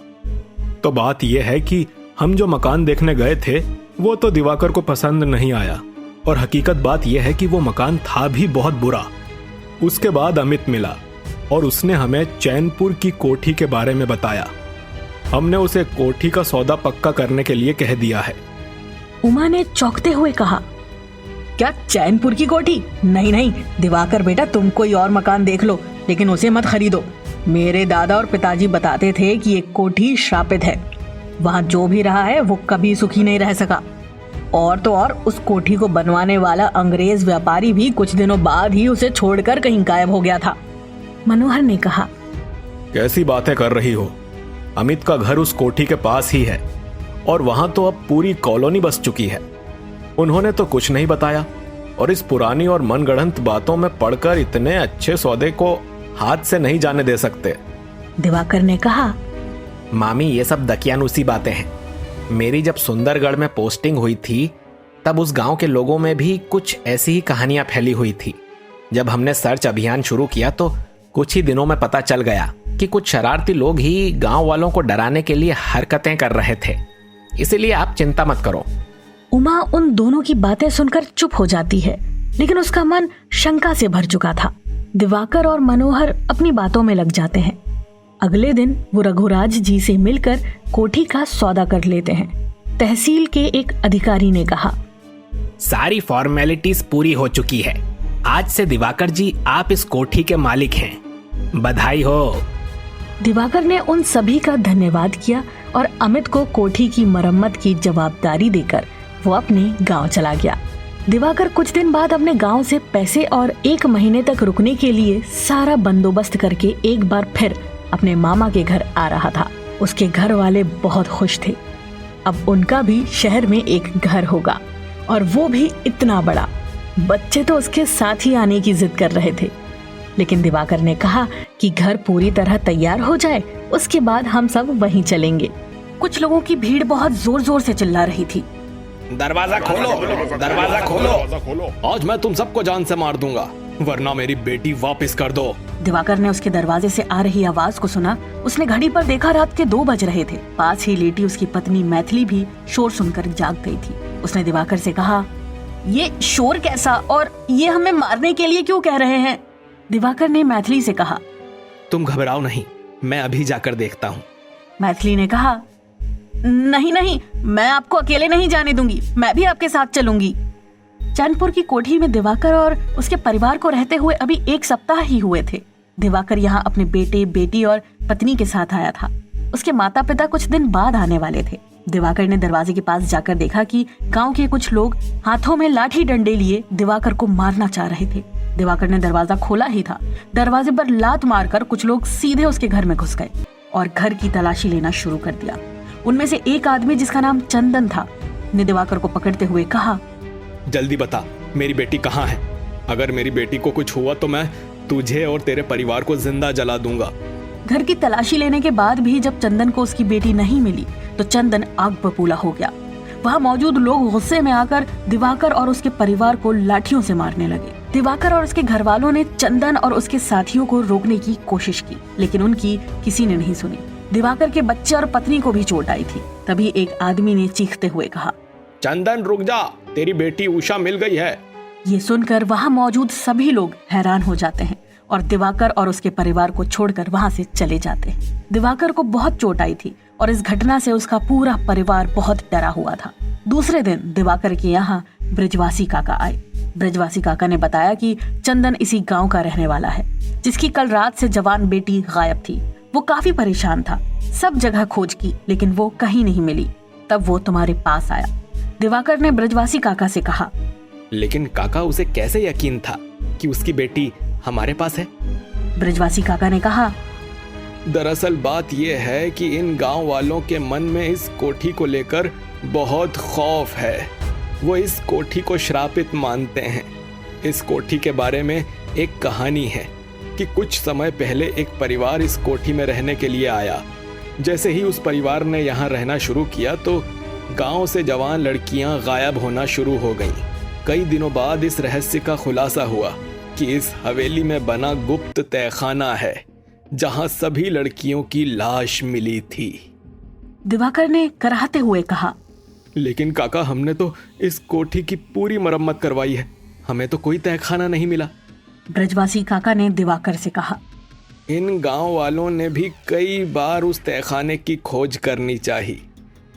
तो बात यह है कि हम जो मकान देखने गए थे वो तो दिवाकर को पसंद नहीं आया, और हकीकत बात यह है कि वो मकान था भी बहुत बुरा। उसके बाद अमित मिला और उसने हमें चैनपुर की कोठी के बारे में बताया। हमने उसे कोठी का सौदा पक्का करने के लिए कह दिया है। उमा ने चौंकते हुए कहा, क्या चैनपुर की कोठी? नहीं नहीं दिवाकर बेटा, तुम कोई और मकान देख लो, लेकिन उसे मत खरीदो। मेरे दादा और पिताजी बताते थे कि एक कोठी श्रापित है, वहाँ जो भी रहा है वो कभी सुखी नहीं रह सका। और तो और उस कोठी को बनवाने वाला अंग्रेज व्यापारी भी कुछ दिनों बाद ही उसे छोड़कर कहीं गायब हो गया था। मनोहर ने कहा, कैसी बातें कर रही हो? अमित का घर उस कोठी के पास ही है और वहां तो अब पूरी कॉलोनी बस चुकी है। उन्होंने तो कुछ नहीं बताया और इस पुरानी और मनगढ़ंत बातों में पड़कर इतने अच्छे सौदे को हाथ से नहीं जाने दे सकते। दिवाकर ने कहा, मामी ये सब दकियानुसी बातें हैं। मेरी जब सुंदरगढ़ में पोस्टिंग हुई थी तब उस गांव के लोगों में भी कुछ ऐसी ही कहानियां फैली हुई थी। जब हमने सर्च अभियान शुरू किया तो कुछ ही दिनों में पता चल गया कि कुछ शरारती लोग ही गांव वालों को डराने के लिए हरकतें कर रहे थे। इसीलिए आप चिंता मत करो। उमा उन दोनों की बातें सुनकर चुप हो जाती है, लेकिन उसका मन शंका से भर चुका था। दिवाकर और मनोहर अपनी बातों में लग जाते हैं। अगले दिन वो रघुराज जी से मिलकर कोठी का सौदा कर लेते हैं। तहसील के एक अधिकारी ने कहा, सारी फॉर्मेलिटीज पूरी हो चुकी है। आज से दिवाकर जी आप इस कोठी के मालिक हैं। बधाई हो। दिवाकर ने उन सभी का धन्यवाद किया और अमित को कोठी की मरम्मत की जवाबदारी देकर वो अपने गांव चला गया। दिवाकर कुछ दिन बाद अपने गांव से पैसे और 1 महीने तक रुकने के लिए सारा बंदोबस्त करके एक बार फिर अपने मामा के घर आ रहा था। उसके घर वाले बहुत खुश थे। अब उनका भी शहर में एक घर होगा और वो भी इतना बड़ा। बच्चे तो उसके साथ ही आने की जिद कर रहे थे, लेकिन दिवाकर ने कहा कि घर पूरी तरह तैयार हो जाए उसके बाद हम सब वहीं चलेंगे। कुछ लोगों की भीड़ बहुत जोर जोर से चिल्ला रही थी, दरवाजा खोलो, दरवाजा खोलो। आज मैं तुम सबको जान से मार दूंगा, वरना मेरी बेटी वापस कर दो। दिवाकर ने उसके दरवाजे से आ रही आवाज को सुना। उसने घड़ी पर देखा, रात के 2 बज रहे थे। पास ही लेटी उसकी पत्नी मैथिली भी शोर सुनकर जाग गई थी। उसने दिवाकर से कहा, ये शोर कैसा और ये हमें मारने के लिए क्यों कह रहे हैं? दिवाकर ने मैथिली से कहा, तुम घबराओ नहीं, मैं अभी जाकर देखता हूँ। मैथिली ने कहा, नहीं नहीं, मैं आपको अकेले नहीं जाने दूंगी, मैं भी आपके साथ चलूंगी। चैनपुर की कोठी में दिवाकर और उसके परिवार को रहते हुए अभी 1 सप्ताह ही हुए थे। दिवाकर यहाँ अपने बेटे, बेटी और पत्नी के साथ आया था। उसके माता पिता कुछ दिन बाद आने वाले थे। दिवाकर ने दरवाजे के पास जाकर देखा कि गांव के कुछ लोग हाथों में लाठी डंडे लिए दिवाकर को मारना चाह रहे थे। दिवाकर ने दरवाजा खोला ही था, दरवाजे पर लात मारकर कुछ लोग सीधे उसके घर में घुस गए और घर की तलाशी लेना शुरू कर दिया। उनमें से एक आदमी, जिसका नाम चंदन था, ने दिवाकर को पकड़ते हुए कहा, जल्दी बता, मेरी बेटी कहाँ है? अगर मेरी बेटी को कुछ हुआ तो मैं तुझे और तेरे परिवार को जिंदा जला दूंगा। घर की तलाशी लेने के बाद भी जब चंदन को उसकी बेटी नहीं मिली तो चंदन आग बबूला हो गया। वहाँ मौजूद लोग गुस्से में आकर दिवाकर और उसके परिवार को लाठियों से मारने लगे। दिवाकर और उसके घर वालों ने चंदन और उसके साथियों को रोकने की कोशिश की, लेकिन उनकी किसी ने नहीं सुनी। दिवाकर के बच्चे और पत्नी को भी चोट आई थी। तभी एक आदमी ने चीखते हुए कहा, चंदन रुक जा, तेरी बेटी उषा मिल गई है। ये सुनकर वहाँ मौजूद सभी लोग हैरान हो जाते हैं और दिवाकर और उसके परिवार को छोड़कर वहाँ से चले जाते हैं। दिवाकर को बहुत चोट आई थी और इस घटना से उसका पूरा परिवार बहुत डरा हुआ था। दूसरे दिन दिवाकर के यहाँ ब्रिजवासी काका आए। ब्रिजवासी काका ने बताया कि चंदन इसी गांव का रहने वाला है, जिसकी कल रात से जवान बेटी गायब थी। वो काफी परेशान था, सब जगह खोज की, लेकिन वो कहीं नहीं मिली। तब वो तुम्हारे पास आया। दिवाकर ने ब्रिजवासी काका से कहा, लेकिन काका, उसे कैसे यकीन था कि उसकी बेटी हमारे पास है? ब्रिजवासी काका ने कहा, दरअसल बात यह है कि इन गांव वालों के मन में इस कोठी को लेकर बहुत खौफ है। वो इस कोठी को श्रापित मानते हैं। इस कोठी के बारे में एक कहानी है कि कुछ समय पहले एक परिवार इस कोठी में रहने के लिए आया। जैसे ही उस परिवार ने यहाँ रहना शुरू किया तो गांव से जवान लड़कियां गायब होना शुरू हो गईं। कई दिनों बाद इस रहस्य का खुलासा हुआ कि इस हवेली में बना गुप्त तहखाना है, जहां सभी लड़कियों की लाश मिली थी। दिवाकर ने कराहते हुए कहा, लेकिन काका, हमने तो इस कोठी की पूरी मरम्मत करवाई है, हमें तो कोई तहखाना नहीं मिला। ब्रजवासी काका ने दिवाकर से कहा, इन गांव वालों ने भी कई बार उस तहखाने की खोज करनी चाहिए,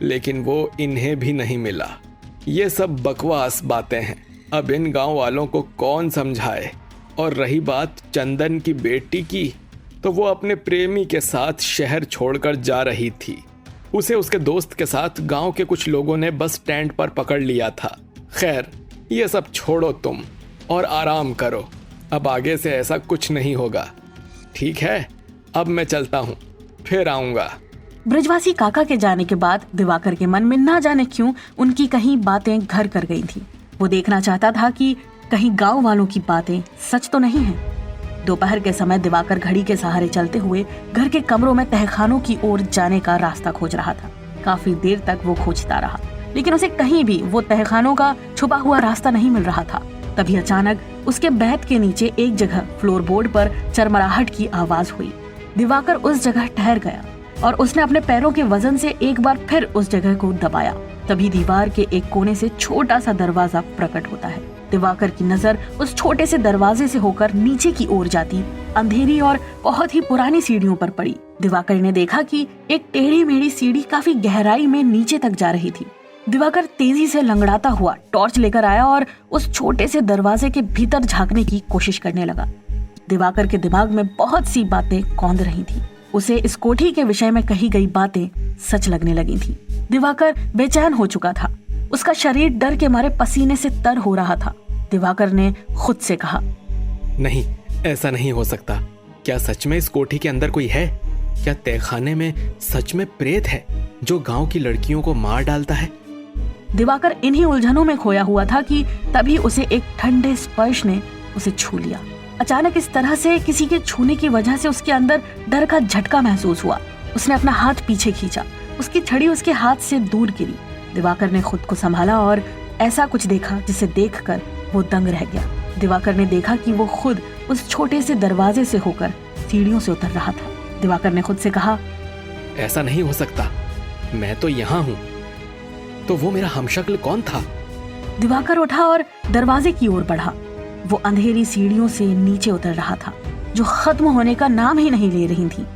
लेकिन वो इन्हें भी नहीं मिला। ये सब बकवास बातें हैं। अब इन गांव वालों को कौन समझाए। और रही बात चंदन की बेटी की, तो वो अपने प्रेमी के साथ शहर छोड़कर जा रही थी। उसे उसके दोस्त के साथ गांव के कुछ लोगों ने बस स्टैंड पर पकड़ लिया था। खैर, ये सब छोड़ो तुम और आराम करो। अब आगे से ऐसा कुछ नहीं होगा, ठीक है? अब मैं चलता हूँ, फिर आऊँगा। ब्रजवासी काका के जाने के बाद दिवाकर के मन में ना जाने क्यों उनकी कहीं बातें घर कर गई थी। वो देखना चाहता था कि कहीं गांव वालों की बातें सच तो नहीं हैं। दोपहर के समय दिवाकर घड़ी के सहारे चलते हुए घर के कमरों में तहखानों की ओर जाने का रास्ता खोज रहा था। काफी देर तक वो खोजता रहा, लेकिन उसे कहीं भी वो तहखानों का छुपा हुआ रास्ता नहीं मिल रहा था। तभी अचानक उसके बैत के नीचे एक जगह फ्लोरबोर्ड पर चरमराहट की आवाज हुई। दिवाकर उस जगह ठहर गया और उसने अपने पैरों के वजन से एक बार फिर उस जगह को दबाया। तभी दीवार के एक कोने से छोटा सा दरवाजा प्रकट होता है। दिवाकर की नजर उस छोटे से दरवाजे से होकर नीचे की ओर जाती अंधेरी और बहुत ही पुरानी सीढ़ियों पर पड़ी। दिवाकर ने देखा कि एक टेढ़ी मेढ़ी सीढ़ी काफी गहराई में नीचे तक जा रही थी। दिवाकर तेजी से लंगड़ाता हुआ टॉर्च लेकर आया और उस छोटे से दरवाजे के भीतर झांकने की कोशिश करने लगा। दिवाकर के दिमाग में बहुत सी बातें कौंध रही थी। उसे इस कोठी के विषय में कही गई बातें सच लगने लगी थी। दिवाकर बेचैन हो चुका था। उसका शरीर डर के मारे पसीने से तर हो रहा था। दिवाकर ने खुद से कहा, नहीं, ऐसा नहीं हो सकता। क्या सच में इस कोठी के अंदर कोई है? क्या तहखाने में सच में प्रेत है जो गांव की लड़कियों को मार डालता है? दिवाकर इन्हीं उलझनों में खोया हुआ था कि तभी उसे एक ठंडे स्पर्श ने उसे छू लिया। अचानक इस तरह से किसी के छूने की वजह से उसके अंदर डर का झटका महसूस हुआ। उसने अपना हाथ पीछे खींचा। उसकी छड़ी उसके हाथ से दूर गिरी। दिवाकर ने खुद को संभाला और ऐसा कुछ देखा जिसे देखकर वो दंग रह गया। दिवाकर ने देखा कि वो खुद उस छोटे से दरवाजे से होकर सीढ़ियों से उतर रहा था। दिवाकर ने खुद से कहा, ऐसा नहीं हो सकता, मैं तो यहाँ हूँ। तो वो मेरा हमशक्ल कौन था? दिवाकर उठा और दरवाजे की ओर बढ़ा। वो अंधेरी सीढ़ियों से नीचे उतर रहा था, जो खत्म होने का नाम ही नहीं ले रही थी।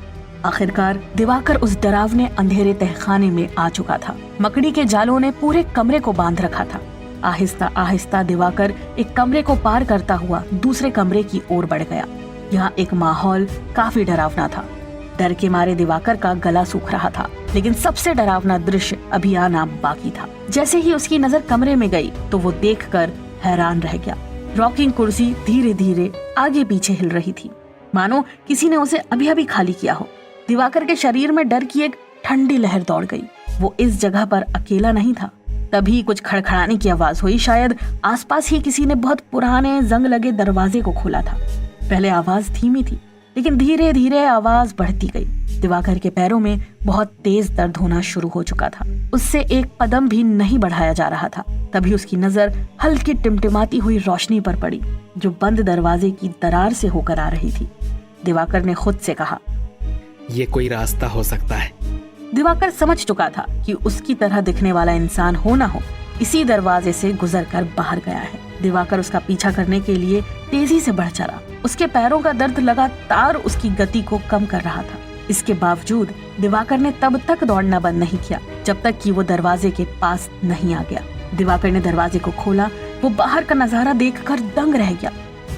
आखिरकार दिवाकर उस डरावने अंधेरे तहखाने में आ चुका था। मकड़ी के जालों ने पूरे कमरे को बांध रखा था। आहिस्ता आहिस्ता दिवाकर एक कमरे को पार करता हुआ दूसरे कमरे की ओर बढ़ गया। यहाँ एक माहौल काफी डरावना था। डर के मारे दिवाकर का गला सूख रहा था, लेकिन सबसे डरावना दृश्य अभी आना बाकी था। जैसे ही उसकी नजर कमरे में गई तो वो देखकर हैरान रह गया। रॉकिंग कुर्सी धीरे धीरे आगे पीछे हिल रही थी, मानो किसी ने उसे अभी अभी खाली किया हो। दिवाकर के शरीर में डर की एक ठंडी लहर दौड़ गई। वो इस जगह पर अकेला नहीं था। तभी कुछ खड़खड़ाने की आवाज हुई। शायद आसपास ही किसी ने बहुत पुराने जंग लगे दरवाजे को खोला था। पहले आवाज धीमी थी, लेकिन धीरे धीरे आवाज बढ़ती गई। दिवाकर के पैरों में बहुत तेज दर्द होना शुरू हो चुका था। उससे एक कदम भी नहीं बढ़ाया जा रहा था। तभी उसकी नजर हल्की टिमटिमाती हुई रोशनी पर पड़ी, जो बंद दरवाजे की दरार से होकर आ रही थी। दिवाकर ने खुद से कहा, ये कोई रास्ता हो सकता है। दिवाकर समझ चुका था कि उसकी तरह दिखने वाला इंसान हो ना हो, इसी दरवाजे से गुजरकर बाहर गया है। दिवाकर उसका पीछा करने के लिए तेजी से बढ़ चला। उसके पैरों का दर्द लगातार उसकी गति को कम कर रहा था। इसके बावजूद दिवाकर ने तब तक दौड़ना बंद नहीं किया जब तक कि वो दरवाजे के पास नहीं आ गया। दिवाकर ने दरवाजे को खोला। वो बाहर का नजारा देखकर दंग रह गया।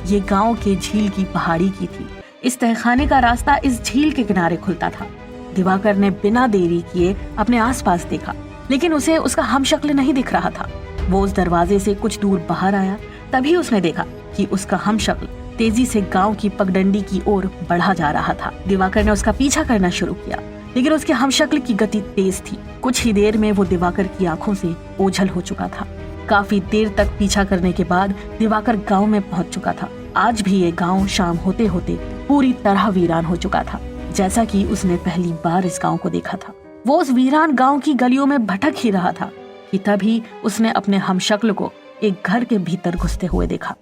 ये गांव के झील की पहाड़ी की थी। इस तहखाने का रास्ता इस झील के किनारे खुलता था। दिवाकर ने बिना देरी किए अपने आसपास देखा, लेकिन उसे उसका हमशक्ल नहीं दिख रहा था। वो उस दरवाजे से कुछ दूर बाहर आया। तभी उसने देखा कि उसका हमशक्ल तेजी से गांव की पगडंडी की ओर बढ़ा जा रहा था। दिवाकर ने उसका पीछा करना शुरू किया, लेकिन उसके हमशक्ल की गति तेज थी। कुछ ही देर में वो दिवाकर की आंखों से ओझल हो चुका था। काफी देर तक पीछा करने के बाद दिवाकर गांव में पहुंच चुका था। आज भी ये गांव शाम होते होते पूरी तरह वीरान हो चुका था, जैसा कि उसने पहली बार इस गांव को देखा था। वो उस वीरान गांव की गलियों में भटक ही रहा था कि तभी उसने अपने हमशक्ल को एक घर के भीतर घुसते हुए देखा।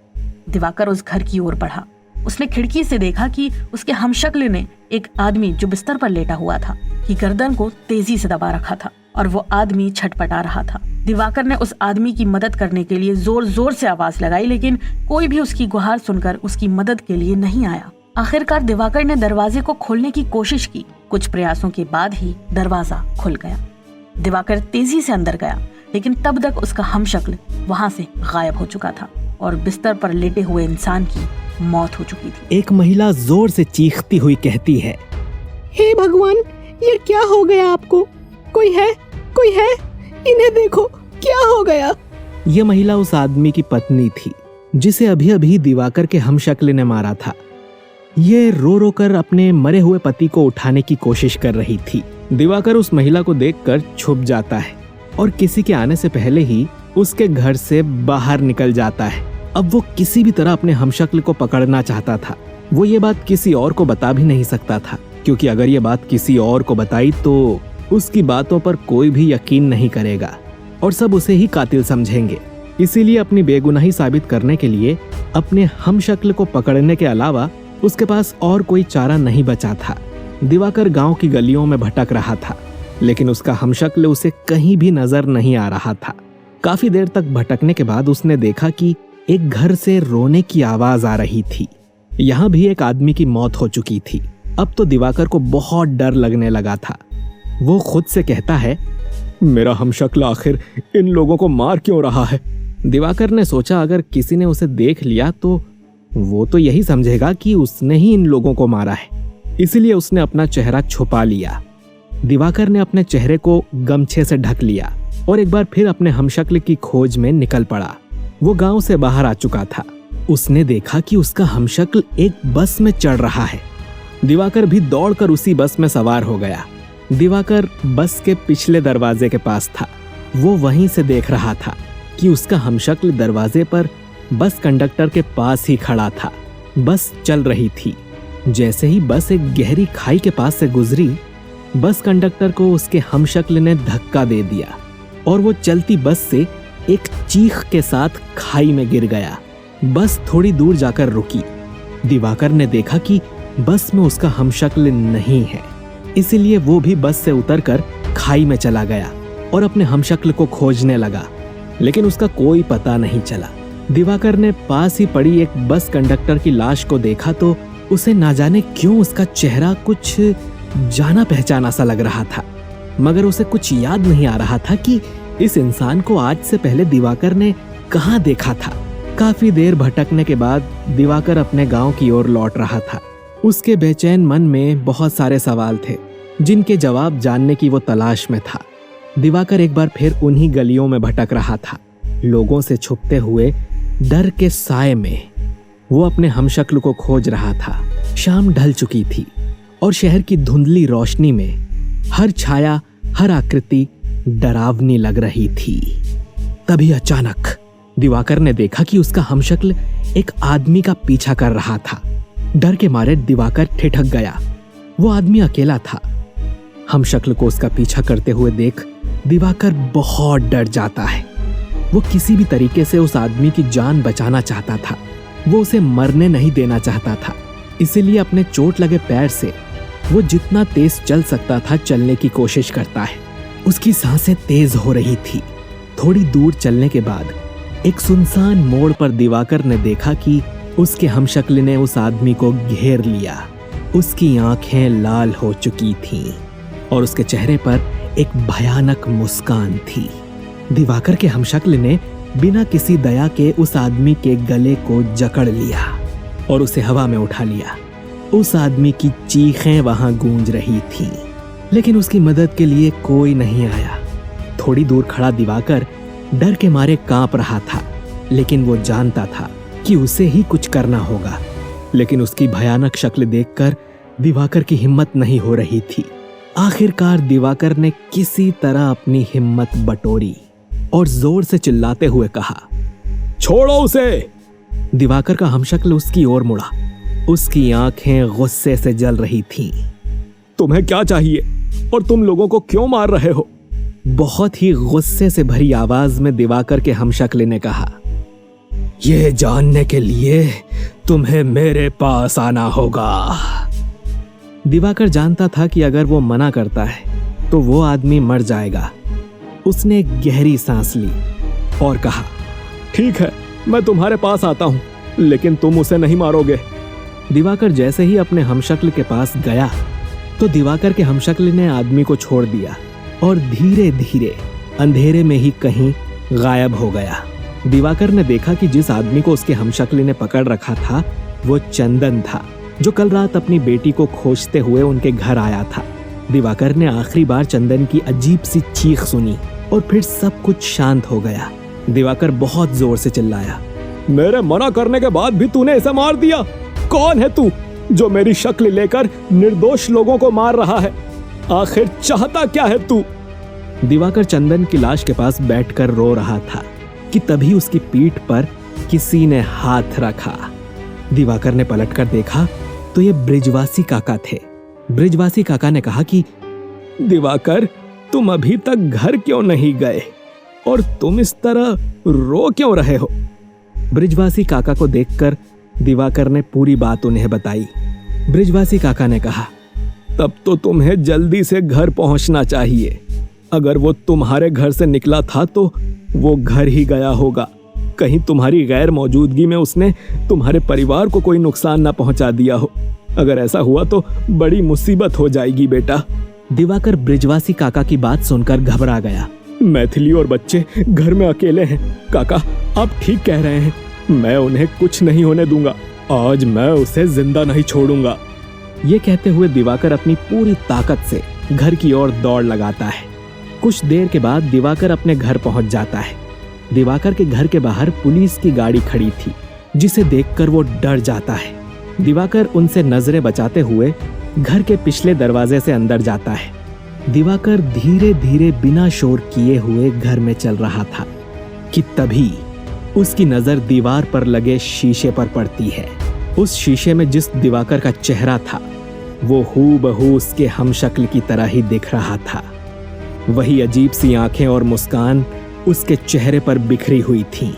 दिवाकर उस घर की ओर बढ़ा। उसने खिड़की से देखा कि उसके हमशक्ल ने एक आदमी जो बिस्तर पर लेटा हुआ था की गर्दन को तेजी से दबा रखा था और वो आदमी छटपटा रहा था। दिवाकर ने उस आदमी की मदद करने के लिए जोर जोर से आवाज लगाई, लेकिन कोई भी उसकी गुहार सुनकर उसकी मदद के लिए नहीं आया। आखिरकार दिवाकर ने दरवाजे को खोलने की कोशिश की। कुछ प्रयासों के बाद ही दरवाजा खुल गया। दिवाकर तेजी से अंदर गया, लेकिन तब तक उसका हमशक्ल वहां से गायब हो चुका था। और बिस्तर पर लेटे हुए इंसान की मौत हो चुकी थी। एक महिला जोर से चीखती हुई कहती है, हे भगवान, ये क्या हो गया आपको? कोई है? कोई है? इन्हें देखो, क्या हो गया? ये महिला उस आदमी की पत्नी थी जिसे अभी अभी दिवाकर के हमशक्ल ने मारा था। ये रो रो कर अपने मरे हुए पति को उठाने की कोशिश कर रही थी। दिवाकर उस महिला को देखकर छुप जाता है और किसी के आने से पहले ही उसके घर से बाहर निकल जाता है। अब वो किसी भी तरह अपने हमशक्ल को पकड़ना चाहता था। वो ये बात किसी और को बता भी नहीं सकता था, क्योंकि अगर ये बात किसी और को बताई तो उसकी बातों पर कोई भी यकीन नहीं करेगा और सब उसे ही कातिल समझेंगे। इसीलिए अपनी बेगुनाही साबित करने के लिए अपने हमशक्ल को पकड़ने के अलावा उसके पास और कोई चारा नहीं बचा था। दिवाकर गांव की गलियों में भटक रहा था, लेकिन उसका हमशक्ल उसे कहीं भी नजर नहीं आ रहा था। काफी देर तक भटकने के बाद उसने देखा कि एक घर से रोने की आवाज आ रही थी। यहाँ भी एक आदमी की मौत हो चुकी थी। अब तो दिवाकर को बहुत डर लगने लगा था। वो खुद से कहता है, मेरा हमशक्ल आखिर इन लोगों को मार क्यों रहा है? दिवाकर ने सोचा अगर किसी ने उसे देख लिया तो वो तो यही समझेगा कि उसने ही इन लोगों को मारा है। इसीलिए उसने अपना चेहरा छुपा लिया। दिवाकर ने अपने चेहरे को गमछे से ढक लिया और एक बार फिर अपने हमशक्ल की खोज में निकल पड़ा। वो गांव से बाहर आ चुका था। उसने देखा कि उसका हमशक्ल एक बस में चढ़ रहा है। दिवाकर भी दौड़कर उसी बस में सवार हो गया। दिवाकर बस के पिछले दरवाजे के पास था। वो वहीं से देख रहा था कि उसका हमशक्ल दरवाजे पर बस कंडक्टर के पास ही खड़ा था। बस चल रही थी। जैसे ही बस एक गहरी खाई के पास से गुजरी, बस कंडक्टर को उसके हमशक्ल ने धक्का दे दिया और वो चलती बस से एक चीख के साथ खाई में गिर गया। बस थोड़ी दूर जाकर रुकी। दिवाकर ने देखा कि बस में उसका हमशक्ल नहीं है, इसीलिए वो भी बस से उतरकर खाई में चला गया और अपने हमशक्ल को खोजने लगा, लेकिन उसका कोई पता नहीं चला। दिवाकर ने पास ही पड़ी एक बस कंडक्टर की लाश को देखा तो उसे ना जाने क्यों उसका चेहरा कुछ जाना पहचाना सा लग रहा था, मगर उसे कुछ याद नहीं आ रहा था कि इस इंसान को आज से पहले दिवाकर ने कहाँ देखा था। काफी देर भटकने के बाद दिवाकर अपने गांव की ओर लौट रहा था। उसके बेचैन मन में बहुत सारे सवाल थे जिनके जवाब जानने की वो तलाश में था। दिवाकर एक बार फिर उन्हीं गलियों में भटक रहा था। लोगों से छुपते हुए डर के साए में वो अपने हमशक्ल को खोज रहा था। शाम ढल चुकी थी और शहर की धुंधली रोशनी में हर छाया, हर आकृति डरावनी लग रही थी। तभी अचानक दिवाकर ने देखा कि उसका हमशक्ल एक आदमी का पीछा कर रहा था। डर के मारे दिवाकर ठिठक गया। वो आदमी अकेला था। हमशक्ल को उसका पीछा करते हुए देख दिवाकर बहुत डर जाता है। वो किसी भी तरीके से उस आदमी की जान बचाना चाहता था। वो उसे मरने नहीं देना चाहता था। इसीलिए अपने चोट लगे पैर से वो जितना तेज चल सकता था चलने की कोशिश करता है। उसकी सांसें तेज हो रही थी। थोड़ी दूर चलने के बाद एक सुनसान मोड़ पर दिवाकर ने देखा कि उसके हमशक्ल ने उस आदमी को घेर लिया। उसकी आंखें लाल हो चुकी थीं और उसके चेहरे पर एक भयानक मुस्कान थी। दिवाकर के हमशक्ल ने बिना किसी दया के उस आदमी के गले को जकड़ लिया और उसे हवा में उठा लिया। उस आदमी की चीखें वहां गूंज रही थीं, लेकिन उसकी मदद के लिए कोई नहीं आया। थोड़ी दूर खड़ा दिवाकर डर के मारे कांप रहा था, लेकिन वो जानता था कि उसे ही कुछ करना होगा। लेकिन उसकी भयानक शक्ल देखकर दिवाकर की हिम्मत नहीं हो रही थी। आखिरकार दिवाकर ने किसी तरह अपनी हिम्मत बटोरी और जोर से चिल्लाते हुए कहा, छोड़ो उसे। दिवाकर का हमशक्ल उसकी ओर मुड़ा। उसकी आंखें गुस्से से जल रही थीं। तुम्हें क्या चाहिए और तुम लोगों को क्यों मार रहे हो? बहुत ही गुस्से से भरी आवाज में दिवाकर के हमशक्ल ने कहा, यह जानने के लिए तुम्हें मेरे पास आना होगा। दिवाकर जानता था कि अगर वो मना करता है तो वो आदमी मर जाएगा। उसने गहरी सांस ली और कहा, ठीक है, मैं तुम्हारे पास आता हूं, लेकिन तुम उसे नहीं मारोगे। दिवाकर जैसे ही अपने हमशक्ल के पास गया तो दिवाकर के हमशक्ल ने आदमी को छोड़ दिया और धीरे धीरे अंधेरे में ही कहीं गायब हो गया। दिवाकर ने देखा कि जिस आदमी को उसके हमशक्ल ने पकड़ रखा था वो चंदन था, जो कल रात अपनी बेटी को खोजते हुए उनके घर आया था। दिवाकर ने आखिरी बार चंदन की अजीब सी चीख सुनी और फिर सब कुछ शांत हो गया। दिवाकर बहुत जोर से चिल्लाया, मेरे मना करने के बाद भी तूने इसे मार दिया? कौन है तू जो मेरी शक्ल लेकर निर्दोष लोगों को मार रहा है? आखिर चाहता क्या है तू? दिवाकर चंदन की लाश के पास बैठकर रो रहा था कि तभी उसकी पीठ पर किसी ने हाथ रखा। दिवाकर ने पलटकर देखा तो ये ब्रिजवासी काका थे। ब्रिजवासी काका ने कहा कि दिवाकर, तुम अभी तक घर क्यों नहीं गए और तुम इस तरह रो क्यों रहे हो? ब्रिजवासी काका को देखकर दिवाकर ने पूरी बात उन्हें बताई। ब्रिजवासी काका ने कहा, तब तो तुम्हें जल्दी से घर पहुंचना चाहिए। अगर वो तुम्हारे घर से निकला था तो वो घर ही गया होगा। कहीं तुम्हारी गैर मौजूदगी में उसने तुम्हारे परिवार को कोई नुकसान ना पहुंचा दिया हो। अगर ऐसा हुआ तो बड़ी मुसीबत हो जाएगी बेटा। दिवाकर ब्रिजवासी काका की बात सुनकर घबरा गया। मैथिली और बच्चे घर में अकेले हैं। काका, आप ठीक कह रहे हैं, मैं उन्हें कुछ नहीं होने दूंगा। आज मैं उसे जिंदा नहीं छोड़ूंगा। ये कहते हुए दिवाकर अपनी पूरी ताकत से घर की ओर दौड़ लगाता है। कुछ देर के बाद दिवाकर अपने घर पहुंच जाता है। दिवाकर के घर के बाहर पुलिस की गाड़ी खड़ी थी, जिसे देखकर वो डर जाता है। दिवाकर उनसे नजरें बचाते हुए घर के पिछले दरवाजे से अंदर जाता है। दिवाकर धीरे धीरे बिना शोर किए हुए घर में चल रहा था कि तभी उसकी नजर दीवार पर लगे शीशे पर पड़ती है। उस शीशे में जिस दिवाकर का चेहरा था वो हूबहू उसके हमशक्ल की तरह ही दिख रहा था। वही अजीब सी आंखें और मुस्कान उसके चेहरे पर बिखरी हुई थी।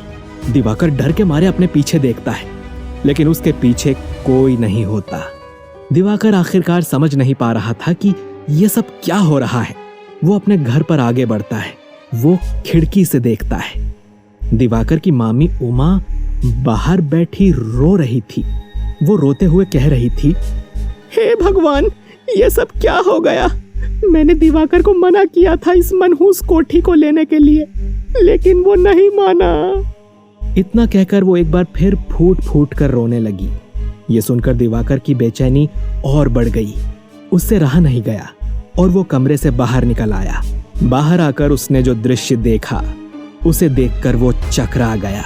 दिवाकर डर के मारे अपने पीछे देखता है, लेकिन उसके पीछे कोई नहीं होता। दिवाकर आखिरकार समझ नहीं पा रहा था कि यह सब क्या हो रहा है। वो अपने घर पर आगे बढ़ता है। वो खिड़की से देखता है। दिवाकर की मामी उमा बाहर बैठी रो रही थी। वो रोते हुए कह रही थी, हे भगवान, ये सब क्या हो गया? मैंने दिवाकर को मना किया था इस मनहूस कोठी को लेने के लिए, लेकिन वो नहीं माना। इतना कहकर वो एक बार फिर फूट फूट कर रोने लगी। ये सुनकर दिवाकर की बेचैनी और बढ़ गई। उससे रहा नहीं गया और वो कमरे से बाहर निकल आया। बाहर आकर उसने जो दृश्य देखा उसे देखकर वो चकरा गया।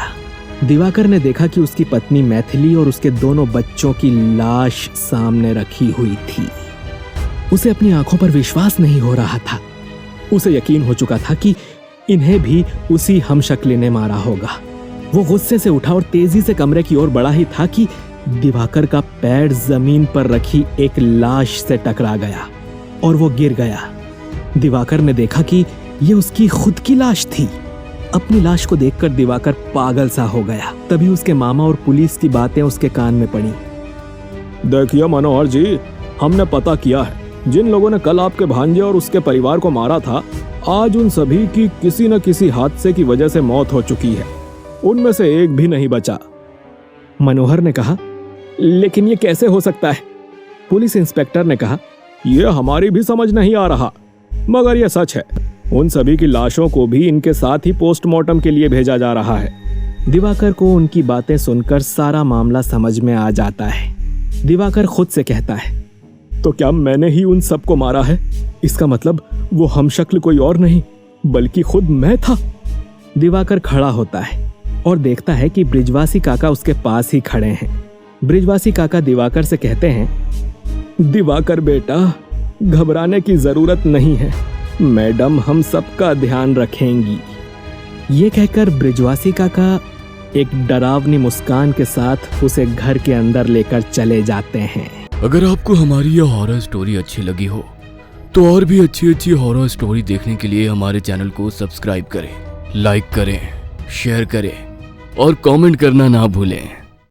दिवाकर ने देखा कि उसकी पत्नी मैथिली और उसके दोनों बच्चों की लाश सामने रखी हुई थी। उसे अपनी आंखों पर विश्वास नहीं हो रहा था। उसे यकीन हो चुका था कि इन्हें भी उसी हमशक्ल ने मारा होगा। वो गुस्से से उठा और तेजी से कमरे की ओर बढ़ा ही था कि दिवाकर का पैर जमीन पर रखी एक लाश से टकरा गया और वो गिर गया। दिवाकर ने देखा कि ये उसकी खुद की लाश थी। अपनी लाश को देखकर दिवाकर पागल सा हो गया। तभी उसके मामा और पुलिस की बातें उसके कान में पड़ी। देखिए मनोहर जी, हमने पता किया है, जिन लोगों ने कल आपके भांजे और उसके परिवार को मारा था, आज उन सभी की किसी न किसी हादसे की वजह से मौत हो चुकी है। उनमें से एक भी नहीं बचा। मनोहर ने कहा, लेकिन ये कैसे हो सकता है? पुलिस इंस्पेक्टर ने कहा, यह हमारी भी समझ नहीं आ रहा, मगर यह सच है। उन सभी की लाशों को भी इनके साथ ही पोस्टमार्टम के लिए भेजा जा रहा है। दिवाकर को उनकी बातें सुनकर सारा मामला समझ में आ जाता है। दिवाकर खुद से कहता है, तो क्या मैंने ही उन सबको मारा है? इसका मतलब वो हमशक्ल कोई और नहीं बल्कि खुद मैं था। दिवाकर खड़ा होता है और देखता है कि ब्रिजवासी काका उसके पास ही खड़े हैं। ब्रिजवासी काका दिवाकर से कहते हैं, दिवाकर बेटा, घबराने की जरूरत नहीं है, मैडम हम सबका ध्यान रखेंगी। ये कहकर ब्रिजवासी काका एक डरावनी मुस्कान के साथ उसे घर के अंदर लेकर चले जाते हैं। अगर आपको हमारी यह हॉरर स्टोरी अच्छी लगी हो तो और भी अच्छी हॉरर स्टोरी देखने के लिए हमारे चैनल को सब्सक्राइब करें, लाइक करें, शेयर करें और कमेंट करना ना भूलें।